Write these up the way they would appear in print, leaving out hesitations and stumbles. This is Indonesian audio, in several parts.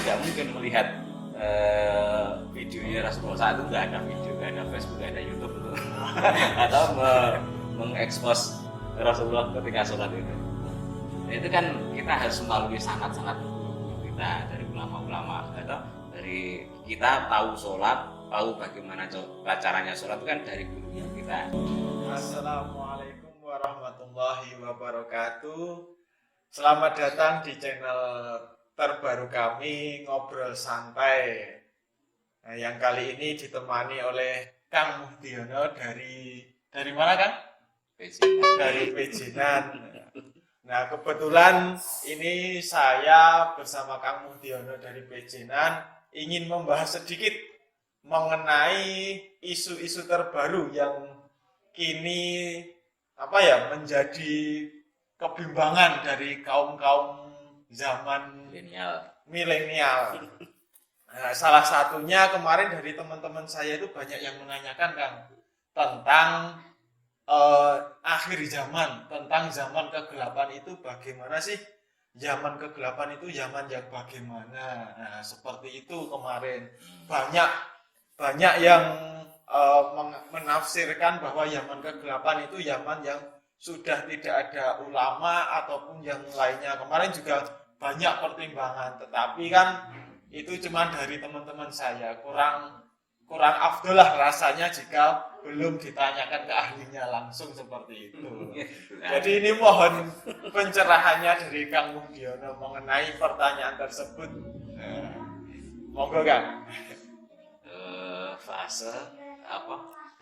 nggak mungkin melihat videonya Rasulullah saat itu, nggak ada video, nggak ada Facebook, nggak ada YouTube gitu. Atau mengekspos Rasulullah ketika sholat itu. Nah, itu kan kita harus melalui sanad-sanad kita dari ulama-ulama, atau dari kita tahu sholat, tahu bagaimana caranya sholat itu kan dari guru kita. Assalamualaikum warahmatullahi wabarakatuh. Selamat datang di channel terbaru kami, Ngobrol Santai. Nah, yang kali ini ditemani oleh Kang Muhdiono dari mana, Kang? Pejinan. Dari Pejinan. Nah, kebetulan ini saya bersama Kang Muhdiono dari Pejinan ingin membahas sedikit mengenai isu-isu terbaru yang kini menjadi kebimbangan dari kaum-kaum zaman milenial. Nah, salah satunya kemarin dari teman-teman saya itu banyak yang menanyakan, Kang, tentang akhir zaman, tentang zaman kegelapan itu bagaimana sih? Zaman kegelapan itu zaman yang bagaimana? Nah, seperti itu kemarin. Banyak yang menafsirkan bahwa zaman kegelapan itu zaman yang sudah tidak ada ulama ataupun yang lainnya. Kemarin juga banyak pertimbangan, tetapi kan itu cuma dari teman-teman saya, kurang afdol lah rasanya jika belum ditanyakan ke ahlinya langsung seperti itu. Jadi ini mohon pencerahannya dari Kang Muhdiono mengenai pertanyaan tersebut. Monggo, Kang. Fase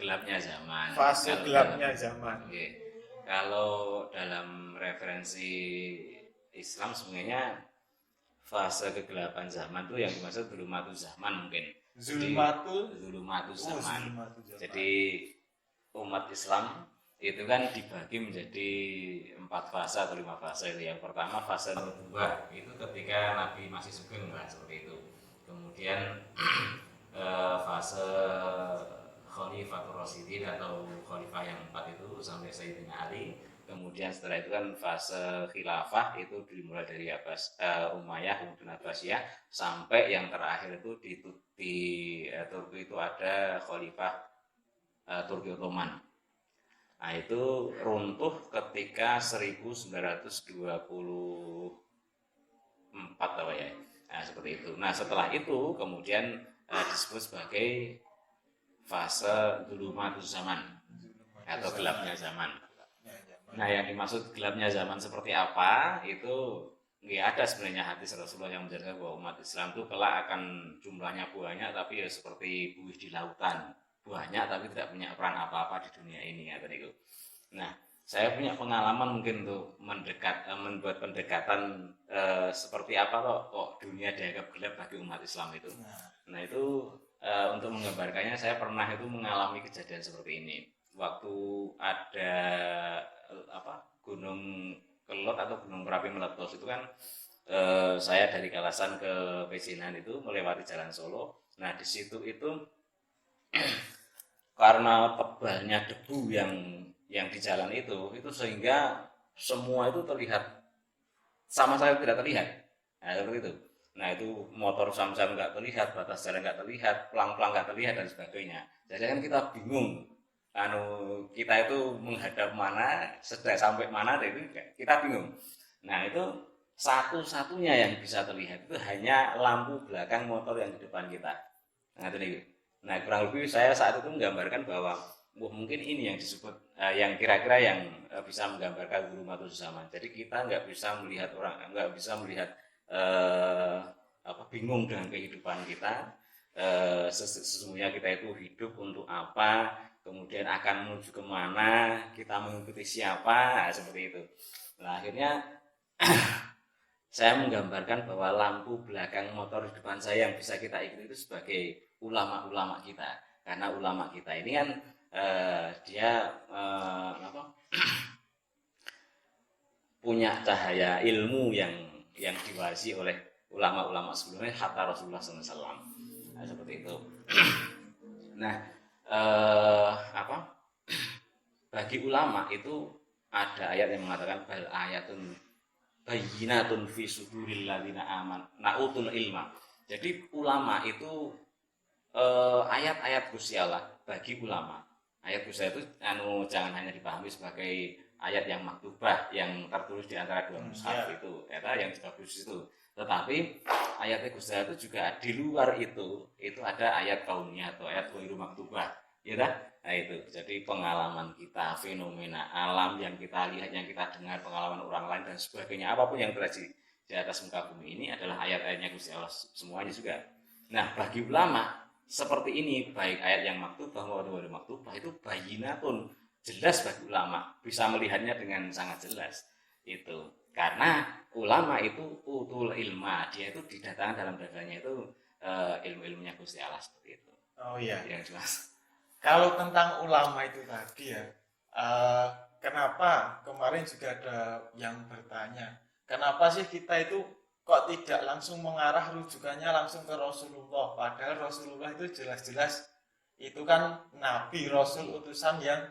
gelapnya zaman. Fase gelapnya zaman. Okay. Kalau dalam referensi Islam sebenarnya fase kegelapan zaman itu yang dimaksud zulumatul zaman mungkin. Zulumatul zaman. Jadi umat Islam itu kan dibagi menjadi 4 fase atau 5 fase. Yang pertama fase nubuwah, itu ketika Nabi masih sugeng lah, seperti itu. Kemudian fase Khalifatul Rasyidin atau Khalifah yang 4 itu sampai Sayyidina Ali. Kemudian setelah itu kan fase khilafah itu dimulai dari Umayyah kemudian Abbasiyah sampai yang terakhir itu di Turki itu ada Khalifah Turki Ottoman. Nah, itu runtuh ketika 1924 apa ya. Nah, seperti itu. Nah, setelah itu kemudian disebut sebagai fase zulumatul zaman atau gelapnya zaman. Nah, yang dimaksud gelapnya zaman seperti apa itu nggak ada sebenarnya hadis Rasulullah yang menjelaskan bahwa umat Islam itu kelak akan jumlahnya banyak tapi ya seperti buih di lautan, banyak tapi tidak punya peran apa-apa di dunia ini ya tadi itu. Nah, saya punya pengalaman mungkin untuk membuat pendekatan seperti apa kok dunia dianggap gelap bagi umat Islam itu. Nah, itu untuk menggambarkannya saya pernah itu mengalami kejadian seperti ini. Waktu ada Gunung Kelot atau Gunung Merapi meletus itu kan saya dari Kalasan ke Pejinan itu melewati Jalan Solo. Nah, di situ itu karena tebalnya debu yang di jalan itu sehingga semua itu terlihat sama sekali tidak terlihat. Nah, seperti itu. Nah, itu motor sama-sama nggak terlihat, batas jalan nggak terlihat, pelang-pelang nggak terlihat dan sebagainya. Jadi kan kita bingung. Kita itu menghadap mana, sudah sampai mana, itu kita bingung. Nah, itu satu-satunya yang bisa terlihat itu hanya lampu belakang motor yang di depan kita. Nah, kurang lebih saya saat itu menggambarkan bahwa mungkin ini yang disebut yang kira-kira yang bisa menggambarkan zulumatul zaman. Jadi kita nggak bisa melihat bingung dengan kehidupan kita. Sesungguhnya kita itu hidup untuk apa, kemudian akan menuju kemana, kita mengikuti siapa, seperti itu. Nah, akhirnya saya menggambarkan bahwa lampu belakang motor di depan saya yang bisa kita ikuti itu sebagai ulama-ulama kita. Karena ulama kita ini kan dia punya cahaya ilmu yang diwarisi oleh ulama-ulama sebelumnya hatta Rasulullah SAW. Nah, seperti itu. Nah, bagi ulama itu ada ayat yang mengatakan bal ayatun bayyinatun fi suduril ladzina amanu nautul ilma. Jadi ulama itu ayat-ayat Gusti Allah bagi ulama. Ayat Gusti Allah itu jangan hanya dipahami sebagai ayat yang maktubah yang tertulis di antara dua mushaf itu, yang bagus itu. Tetapi ayat Gusti Allah itu juga di luar itu ada ayat kauniyah atau ayat ghairu maktubah. Ya kan? Nah itu, jadi pengalaman kita, fenomena alam yang kita lihat, yang kita dengar, pengalaman orang lain dan sebagainya, apapun yang terjadi di atas muka bumi ini adalah ayat-ayatnya Gusti Allah semuanya juga. Nah, bagi ulama seperti ini, baik ayat yang maktubah maupun ghairu maktubah itu bayinatun, jelas bagi ulama, bisa melihatnya dengan sangat jelas. Itu karena ulama itu utul ilma, dia itu didatangkan dalam dadanya itu ilmu-ilmunya Gusti Allah seperti itu. Oh iya, yang jelas. Kalau tentang ulama itu tadi ya, kenapa kemarin juga ada yang bertanya, kenapa sih kita itu kok tidak langsung mengarah rujukannya langsung ke Rasulullah, padahal Rasulullah itu jelas-jelas itu kan Nabi, Rasul, utusan yang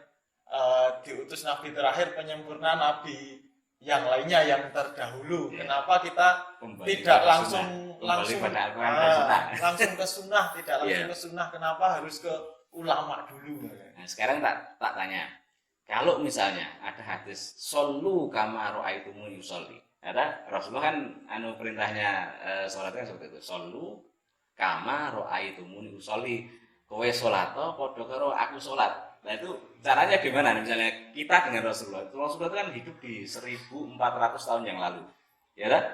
diutus Nabi terakhir, penyempurna Nabi yang lainnya yang terdahulu. Kenapa kita tidak langsung ke sunnah, tidak langsung ke sunnah, kenapa harus ke ulama dulu? Nah, sekarang tak tanya, kalau misalnya ada hadis shollu kama ra'aitumuni usolli, Rasulullah kan perintahnya sholat kan seperti itu, shollu kama ra'aitumuni usolli, kowe sholat padha karo aku sholat. Nah itu caranya gimana? Misalnya kita dengan Rasulullah itu kan hidup di 1400 tahun yang lalu, ya kan?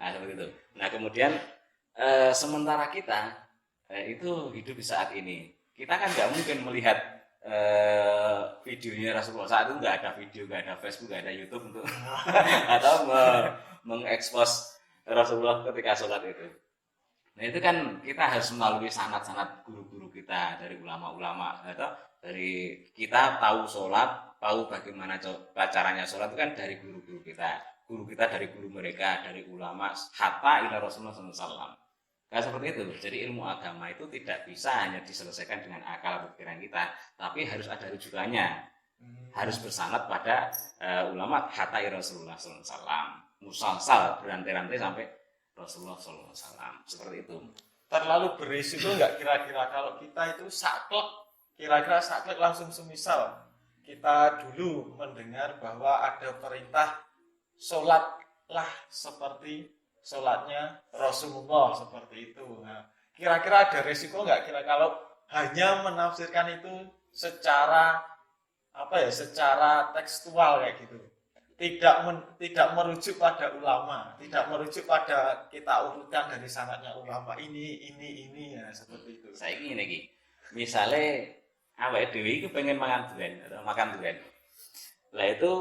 Nah seperti itu. Nah kemudian sementara kita itu hidup di saat ini, kita kan nggak mungkin melihat videonya Rasulullah saat itu, nggak ada video, nggak ada Facebook, nggak ada YouTube untuk atau mengekspos Rasulullah ketika sholat itu. Nah itu kan kita harus melalui sanad-sanad guru-guru kita, dari ulama-ulama, atau dari kita tahu sholat, tahu bagaimana caranya sholat itu kan dari guru-guru kita dari guru mereka, dari ulama, hatta ila Rasulullah SAW. Nah seperti itu. Jadi ilmu agama itu tidak bisa hanya diselesaikan dengan akal atau pikiran kita, tapi harus ada rujukannya, harus bersanad pada ulama hatta ila Rasulullah SAW, musalsal, berantai-rantai sampai Rasulullah SAW, seperti itu. Terlalu berisiko nggak kira-kira kalau kita itu saklek, kira-kira saklek langsung, semisal kita dulu mendengar bahwa ada perintah sholatlah seperti sholatnya Rasulullah, seperti itu. Nah, kira-kira ada resiko nggak kira kalau hanya menafsirkan itu secara secara tekstual kayak gitu, tidak merujuk pada ulama, tidak merujuk pada kita urutkan dari sanadnya ulama ini ya, seperti itu. Saya ingin lagi, misalnya awake dhewe iku pengen makan durian. Lah itu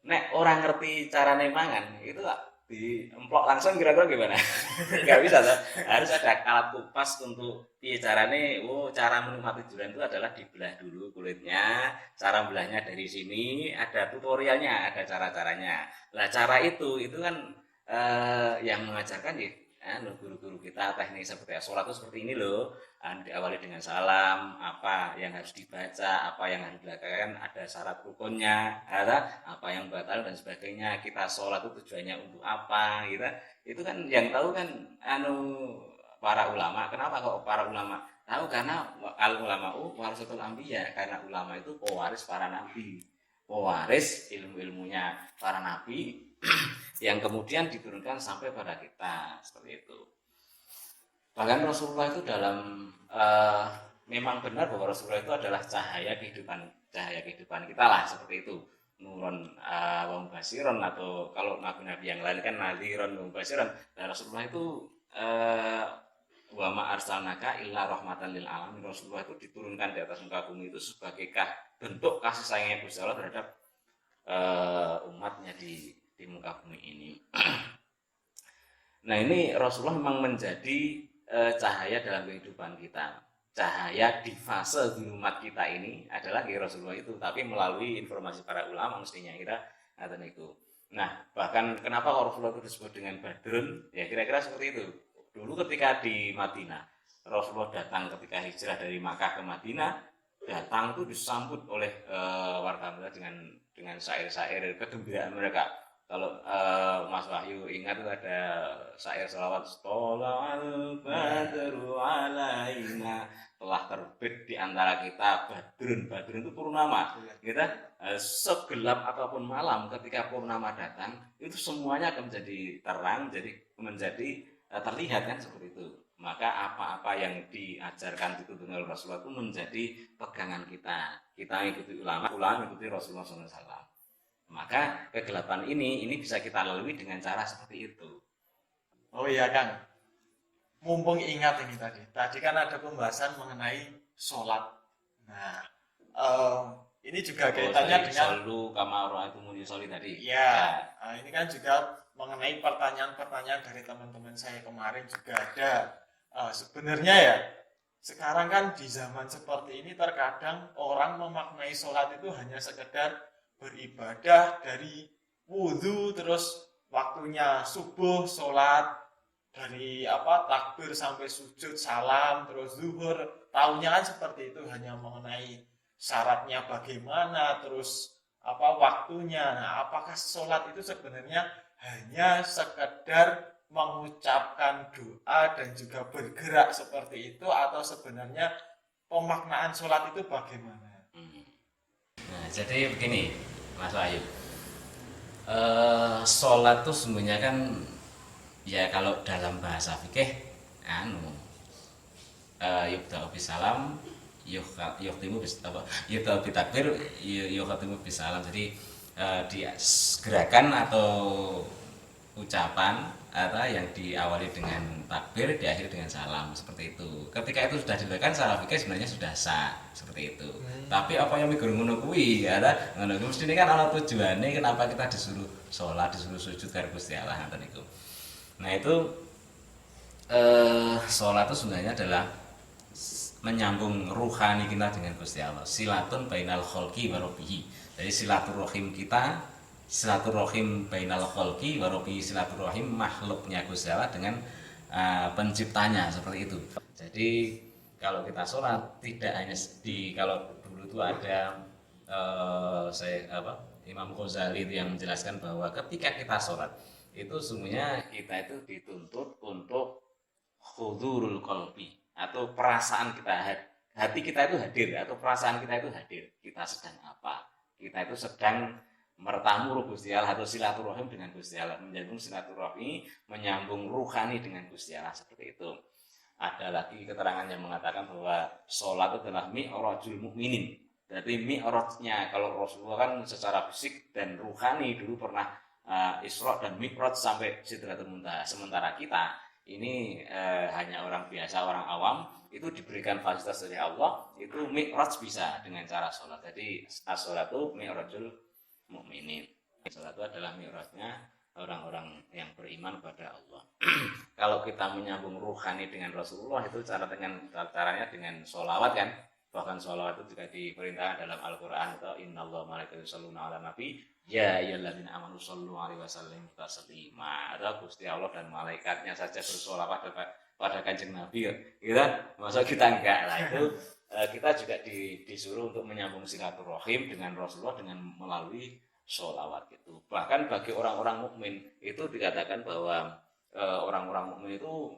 nek orang ngerti carane mangan, itu diemplok langsung kira-kira gimana? Enggak bisa toh. Harus ada alat kupas untuk carane. Cara menikmati durian itu adalah dibelah dulu kulitnya. Cara belahnya dari sini, ada tutorialnya, ada cara-caranya. Lah cara itu kan yang mengajarkan guru-guru kita teknik seperti sholat itu seperti ini loh. Diawali dengan salam, apa yang harus dibaca, apa yang harus dilakukan, ada syarat rukunnya, ada apa yang batal dan sebagainya. Kita sholat itu tujuannya untuk apa, gitu. Itu kan yang tahu kan para ulama. Kenapa kok para ulama tahu? Karena al ulama warasatul anbiya, karena ulama itu pewaris para nabi, pewaris ilmu-ilmunya para nabi yang kemudian diturunkan sampai pada kita, seperti itu. Bahkan Rasulullah itu dalam memang benar bahwa Rasulullah itu adalah cahaya kehidupan kita lah, seperti itu. Nurun wa mubasyiron, atau kalau nabi-nabi yang lain kan nadhiron wa mubasyiron. Dan Rasulullah itu wa ma arsalnaka illa rahmatan lil alamin. Rasulullah itu diturunkan di atas muka bumi itu sebagai bentuk kasih sayangnya Gusti Allah terhadap umatnya di muka bumi ini. Nah ini Rasulullah memang menjadi cahaya dalam kehidupan kita. Cahaya di fase umat kita ini adalah Rasulullah itu, tapi melalui informasi para ulama mestinya itu. Nah bahkan kenapa Rasulullah itu disebut dengan Badrun, ya kira-kira seperti itu. Dulu ketika di Madinah, Rasulullah datang ketika hijrah dari Makkah ke Madinah, datang itu disambut oleh warga Madinah dengan syair-syair kegembiraan mereka. kalau Mas Wahyu ingat itu ada syair selawat Tola'al badru alaina, telah terbit di antara kita badrun. Badrun itu purnama. Kita segelap apapun malam ketika purnama datang, itu semuanya akan menjadi terang, jadi menjadi terlihat kan seperti itu. Maka apa-apa yang diajarkan dituntun oleh Rasulullah itu menjadi pegangan kita. Kita ikuti ulama ikuti Rasulullah SAW. Maka kegelapan ini bisa kita lalui dengan cara seperti itu. Oh iya Kang, mumpung ingat ini tadi kan ada pembahasan mengenai sholat. Nah, ini juga kaitannya dengan solu kama ra'aitumuni sholli tadi. Ya, nah, ini kan juga mengenai pertanyaan-pertanyaan dari teman-teman saya kemarin juga ada. Sebenarnya ya, sekarang kan di zaman seperti ini terkadang orang memaknai sholat itu hanya sekedar beribadah dari wudhu, terus waktunya subuh sholat, dari takbir sampai sujud salam, terus zuhur, tahunya kan seperti itu, hanya mengenai syaratnya bagaimana, terus waktunya. Nah, apakah sholat itu sebenarnya hanya sekedar mengucapkan doa dan juga bergerak seperti itu, atau sebenarnya pemaknaan sholat itu bagaimana? Nah, jadi begini Mas Wahyu, sholat itu sebenarnya kan ya kalau dalam bahasa fikih yubda'u bisalam yukhtimu bitakbir yukhtimu bisalam. Jadi di gerakan atau ucapan atau yang diawali dengan takbir diakhiri dengan salam, seperti itu. Ketika itu sudah dilakukan secara fikih sebenarnya sudah sah seperti itu. Tapi apa yang mikir ngono kuwi ya ngono kuwi mesti kan ana tujuane kenapa kita disuruh sholat, disuruh sujud karo Gusti Allah ngoten niku. Nah itu sholat itu sebenarnya adalah menyambung ruhani kita dengan Gusti Allah. Silatun bainal khalqi wa rabbihi. Jadi silaturahim bainal khalqi wa rabbihi, silaturahim makhluknya Gusti Allah dengan penciptanya, seperti itu. Jadi kalau kita sholat tidak hanya kalau dulu itu ada Imam Ghazali itu yang menjelaskan bahwa ketika kita sholat itu sungguhnya kita itu dituntut untuk hudurul qalbi, atau perasaan kita, hati kita itu hadir, atau perasaan kita itu hadir. Kita sedang apa? Kita itu sedang mertamu Gusti Allah, atau silaturahim dengan Gusti Allah, menyambung silaturahmi, menyambung ruhani dengan Gusti Allah, seperti itu. Ada lagi keterangan yang mengatakan bahwa sholat adalah mi'rajul mukminin. Jadi mi'rajnya kalau Rasulullah kan secara fisik dan ruhani dulu pernah Isra dan Mi'raj sampai Sidratul Muntaha. Sementara kita ini hanya orang biasa, orang awam, itu diberikan fasilitas dari Allah, itu Mi'raj bisa dengan cara sholat. Jadi as-sholatu mi'rajul mukminin. Sholat itu adalah mi'rajnya orang-orang yang beriman pada Allah. Kalau kita menyambung ruhani dengan Rasulullah itu caranya dengan sholawat kan. Bahkan sholawat itu juga diperintahkan dalam Al-Quran, atau innallaha malaikatahu yusholluna 'alan nabi ya ayyuhalladzina amanu shollu 'alaihi wasallimu taslima. Ada Gusti Allah dan malaikatnya saja bersolawat pada Kanjeng Nabi, gitu kan? Masa kita enggak lah. Itu kita juga disuruh untuk menyambung silaturahim dengan Rasulullah dengan melalui sholawat gitu. Bahkan bagi orang-orang mukmin itu dikatakan bahwa orang-orang mukmin itu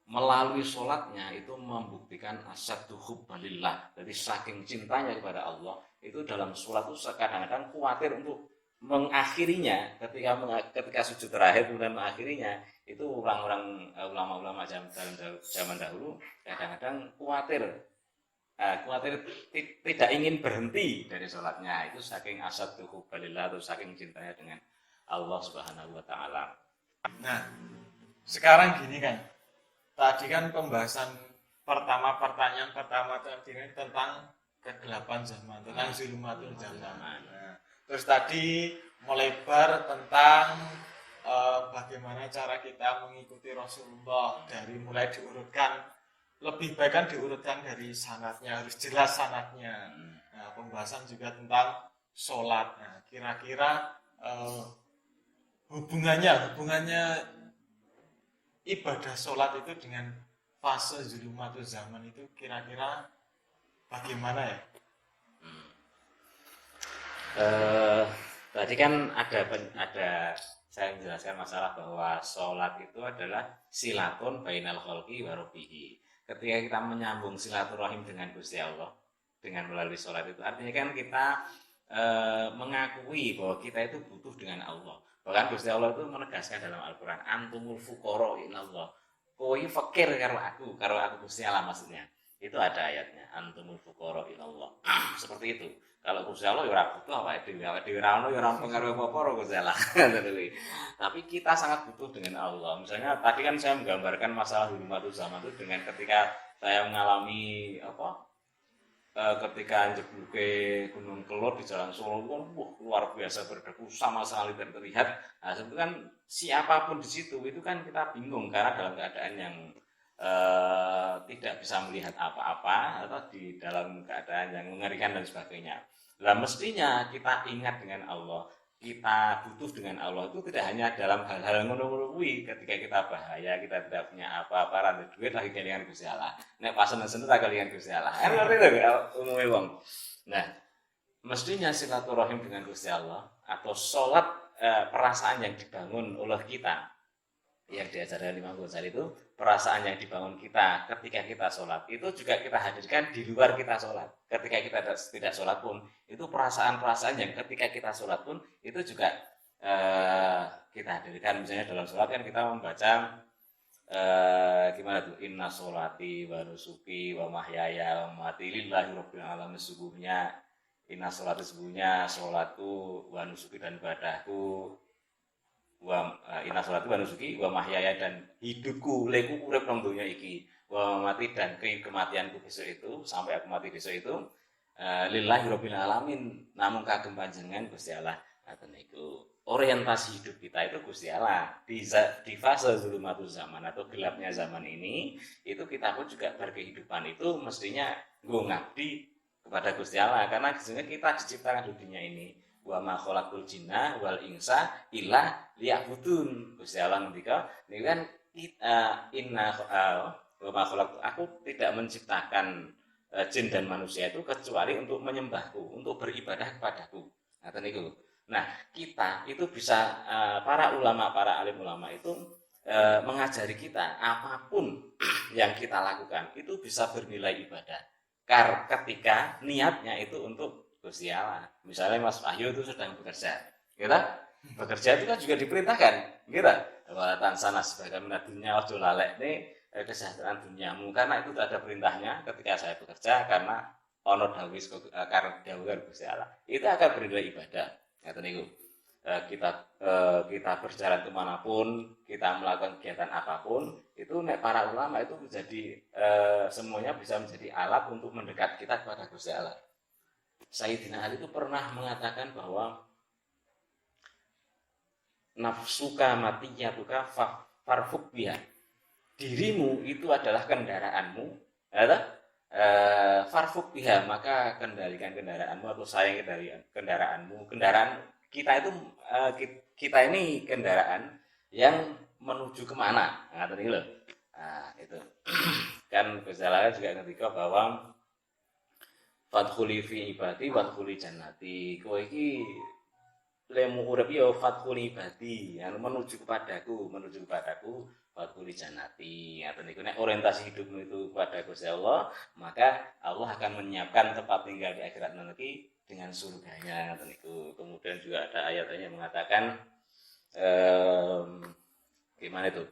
melalui sholatnya itu membuktikan asyaddu hubbalillah. Jadi saking cintanya kepada Allah, itu dalam sholat itu kadang-kadang khawatir untuk mengakhirinya, ketika sujud terakhir kemudian mengakhirinya, itu orang-orang ulama-ulama dalam zaman dahulu kadang-kadang khawatir tidak ingin berhenti dari sholatnya, itu saking asyaddu hubbalillah, atau saking cintanya dengan Allah Subhanahu wa taala. Nah, sekarang gini kan, tadi kan pembahasan pertanyaan pertama tadi tentang kegelapan zaman, tentang zulumatul zaman. Nah, terus tadi melebar tentang bagaimana cara kita mengikuti Rasulullah, dari mulai diurutkan, lebih baik kan diurutkan dari sanadnya, harus jelas sanadnya. Nah, pembahasan juga tentang sholat. Nah, kira-kira hubungannya ibadah sholat itu dengan fase zulumatul zaman itu kira-kira bagaimana ya? tadi kan ada saya menjelaskan masalah bahwa sholat itu adalah silatun bainal khalqi wa rabbihi. Ketika kita menyambung silaturahim dengan Gusti Allah dengan melalui sholat itu artinya kan kita mengakui bahwa kita itu butuh dengan Allah. Bahkan Gusti Allah itu menegaskan dalam Al-Qur'an, antumul fuqara ilallah. Kowe fakir karo aku Gusti Allah maksudnya. Itu ada ayatnya, antumul fuqara ilallah. Seperti itu. Kalau Gusti Allah ya ora butuh awake dhewe ora ono ya ora pengaruh apa-apa karo Gusti Allah. Tapi kita sangat butuh dengan Allah. Misalnya tadi kan saya menggambarkan masalah hurmatul zaman itu dengan ketika saya mengalami ketika njebluke Gunung Kelor di Jalan Solo itu kan luar biasa berdebu sama sekali tidak terlihat. Nah, itu kan siapapun di situ itu kan kita bingung karena dalam keadaan yang tidak bisa melihat apa-apa atau di dalam keadaan yang mengerikan dan sebagainya. Nah, mestinya kita ingat dengan Allah, kita butuh dengan Allah itu tidak hanya dalam hal-hal ngono-ngono kuwi ketika kita bahaya, kita tidak punya apa-apa, rantai duit lagi kelingan Gusti Allah. Nek pas seneng-seneng tak kelingan Gusti Allah. Kan ngerti to umume wong. Nah, mestinya silaturahim dengan Gusti Allah atau sholat perasaan yang dibangun oleh kita yang diajarkan Imam Ghazali itu perasaan yang dibangun kita ketika kita sholat itu juga kita hadirkan di luar kita sholat. Ketika kita tidak sholat pun itu perasaan-perasaan yang ketika kita sholat pun itu juga kita hadirkan. Misalnya dalam sholat kan kita membaca gimana tuh, inna sholati wa nusuki wa mahyaya wa mamati lillahi rabbil alamin. Sesungguhnya inna sholati, sesungguhnya sholatku wa nusuki dan ibadahku wa inna sholati wa nusuki wa mahyaya dan hidupku leku urip nang donya iki wa mati dan kematianku besok itu sampai aku mati besok itu lillahi rabbil alamin namung kagem panjenengan Gusti Allah. Ngaten niku orientasi hidup kita itu Gusti Allah di fase zulumatul zaman atau gelapnya zaman ini itu kita pun juga berkehidupan itu mestinya nggo ngabdi kepada Gusti Allah karena sebenarnya kita diciptakan di dunia ini wa ma khalaqul jinna wal insa illa liya'budun. Gusti Allah ngendika niku kan inna wa ma khalaqtu, aku tidak menciptakan jin dan manusia itu kecuali untuk menyembahku, untuk beribadah kepadaku. Ngaten niku. Nah, kita itu bisa para ulama, para alim ulama itu mengajari kita apapun yang kita lakukan itu bisa bernilai ibadah. Ketika niatnya itu untuk Gusti Allah. Misalnya Mas Wahyu itu sedang bekerja, bekerja itu kan juga diperintahkan, walatan sana sebagai dunia ojo lalek ini kesejahteraan duniamu, karena itu ada perintahnya ketika saya bekerja karena ono dawis karena dawuh Gusti Allah itu akan bernilai ibadah. Ngaten niku. Kita berjalan kemanapun, kita melakukan kegiatan apapun, itu nek para ulama itu menjadi semuanya bisa menjadi alat untuk mendekat kita kepada Gusti Allah. Sayyidina Ali itu pernah mengatakan bahwa nafsuka matiyatuka farfuk biha. Dirimu itu adalah kendaraanmu, farfuk biha, maka kendalikan kendaraanmu atau sayang kendaraanmu. Kendaraan kita itu kita ini kendaraan yang menuju kemana? Nah, tadi loh. Nah, itu kan Gusti Allah juga ketika bahwa fadkhuli fi ibadi wadkhuli jannati. Kowe iki lemu urip ya fadkhuli ibadi, yang menuju kepadaku fadkhuli jannati. Ngaten niku nek orientasi hidupmu itu kepada Gusti Allah, maka Allah akan menyiapkan tempat tinggal di akhirat nanti dengan surganya. Ngaten niku. Kemudian juga ada ayatnya yang mengatakan gimana itu?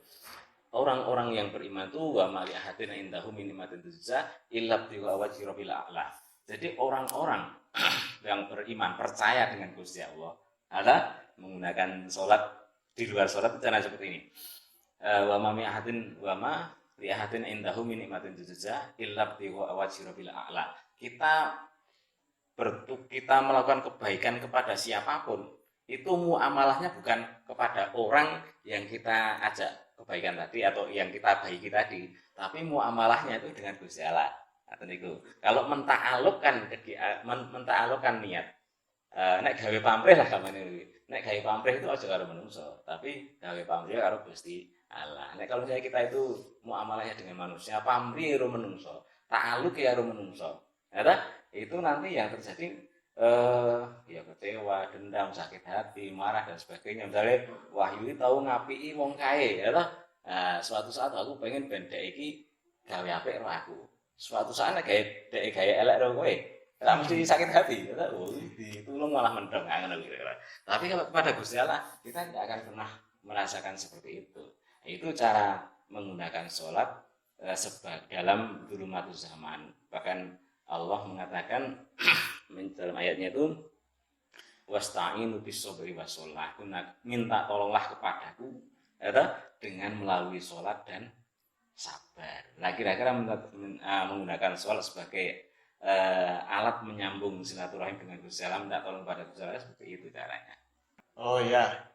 Orang-orang yang beriman itu wa mali ahadin indahu min ni'matin tujza illa bi wajhi rabbil a'la. Jadi orang-orang yang beriman percaya dengan Gusti Allah ada menggunakan sholat di luar sholat itu cara seperti ini. Wa ma li ahadin indahu min ni'matin tujza illa bi wajhi rabbil a'la. Kita melakukan kebaikan kepada siapapun itu muamalahnya bukan kepada orang yang kita ajak kebaikan tadi atau yang kita baiki tadi, tapi muamalahnya itu dengan Gusti Allah. Kalau menta'alukkan niat, nek gawe pamrih lah kamane. Nek gawe pamrih itu aja karo manusia, tapi gawe pamrih karo Gusti Allah. Nek kalau misalnya kita itu muamalahnya dengan manusia, pamrih karo manusia, ta'aluk karo manusia. Itu nanti yang terjadi ya kecewa, dendam, sakit hati, marah dan sebagainya. Misalnya Wahyu iki tau ngapiki wong kae, ya toh. Nah, suatu saat aku pengen ben dhek iki gawe apik karo aku. Suatu saat nek dhek gawe elek karo kowe, ora mesti sakit hati, ya toh. Oh, ditulung malah mendem ngono kira-kira. Tapi kalau kepada Gusti Allah, kita tidak akan pernah merasakan seperti itu. Itu cara menggunakan sholat dalam dulumatus zaman. Bahkan Allah mengatakan dalam ayatnya itu wasta'inu bis-shabri was-shalah. Minta tolonglah kepadaku dengan melalui sholat dan sabar. Nah, kira-kira menggunakan sholat sebagai alat menyambung silaturahim dengan Gusti Allah, minta tolong pada Gusti Allah, seperti itu caranya. Oh ya,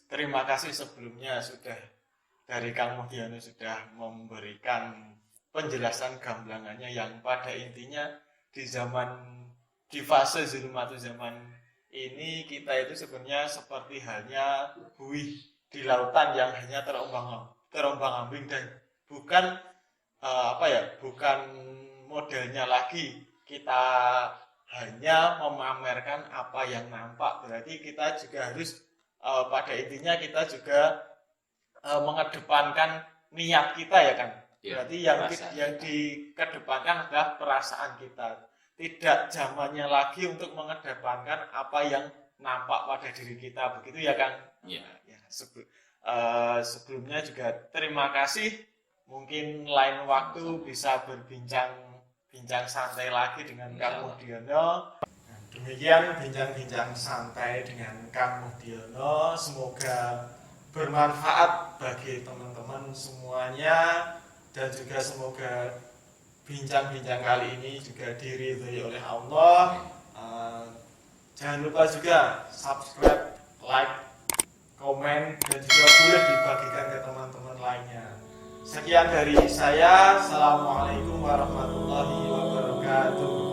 terima kasih sebelumnya sudah dari Kang Muhdiono sudah memberikan penjelasan gamblangannya yang pada intinya di fase zulumatus zaman ini kita itu sebenarnya seperti halnya buih di lautan yang hanya terombang-ambing dan bukan bukan modelnya lagi kita hanya memamerkan apa yang nampak. Berarti kita juga harus pada intinya kita juga mengedepankan niat kita ya kan. Berarti yang dikedepankan adalah perasaan kita. Tidak zamannya lagi untuk mengedepankan apa yang nampak pada diri kita. Begitu ya Kang? Iya. Sebelumnya juga terima kasih. Mungkin lain waktu bisa berbincang santai lagi dengan Kang Muhdiono. Demikian bincang-bincang santai dengan Kang Muhdiono. Semoga bermanfaat bagi teman-teman semuanya. Dan juga semoga bincang-bincang kali ini juga diridhoi oleh Allah. Jangan lupa juga subscribe, like, komen, dan juga boleh dibagikan ke teman-teman lainnya. Sekian dari saya. Assalamualaikum warahmatullahi wabarakatuh.